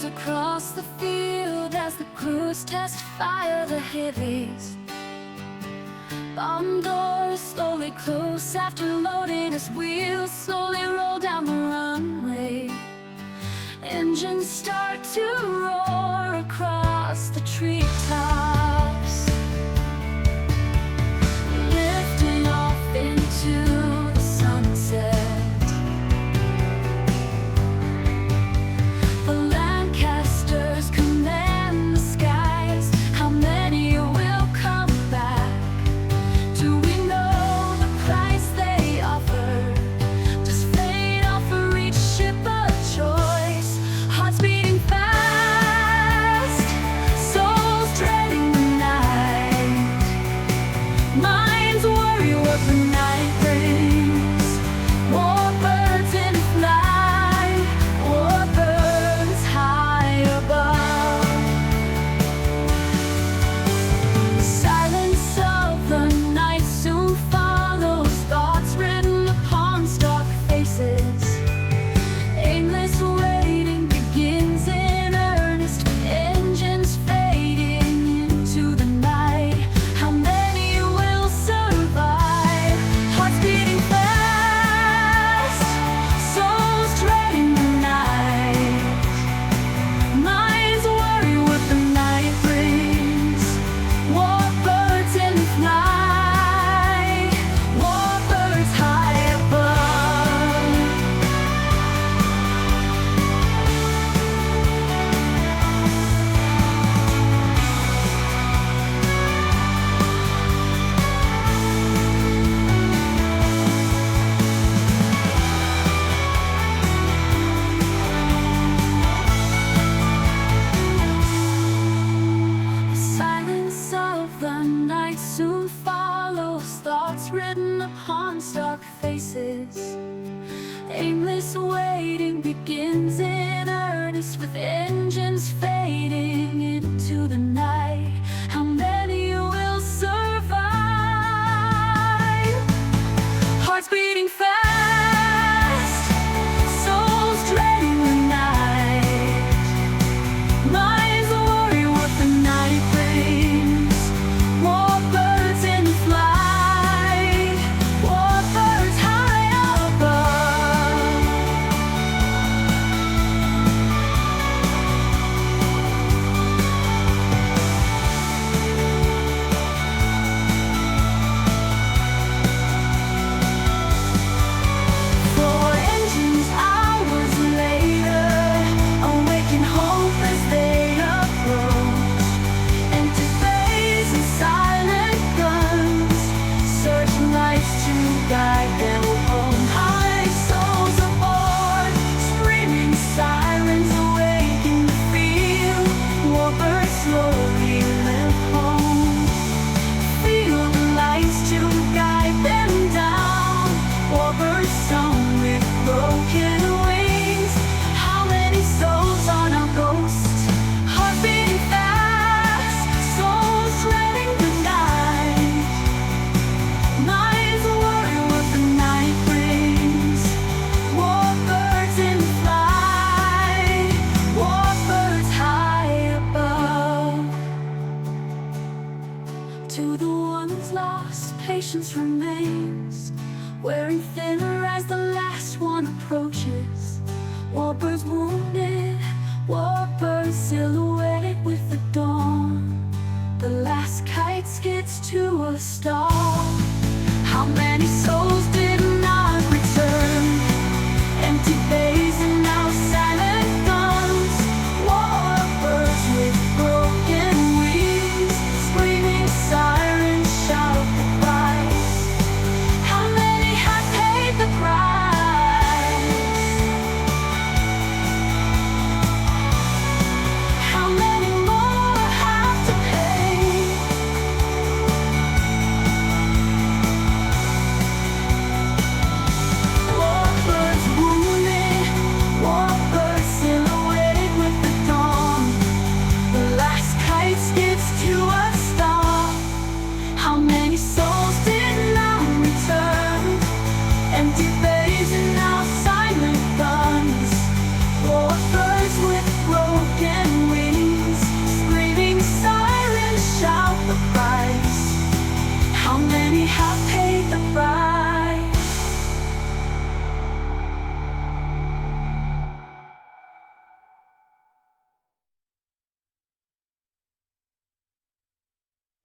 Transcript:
across the field as the crews test fire the heavies. Bomb doors slowly close after loading as wheels slowly roll down the runway. Engines start to roar across the treetops, lifting off into the sunset. The Lancasters command the skies. How many will come back? Do we know the price they offer? Does fate offer each ship a choice? Hearts beating fast, souls dreading the night. Minds worry what the night brings. Warbirds in flight, warbirds high above. Silence of the night soon follows, thoughts written upon stark faces. Aimless waiting begins in earnest, engines fading into the night. How many will survive? Hearts beating fast, souls dreading the night. Minds worry what the night brings. Warbirds in flight, warbirds high above. The silence of the night soon follows, thoughts written upon stark faces. Aimless waiting begins in earnest, with engines fading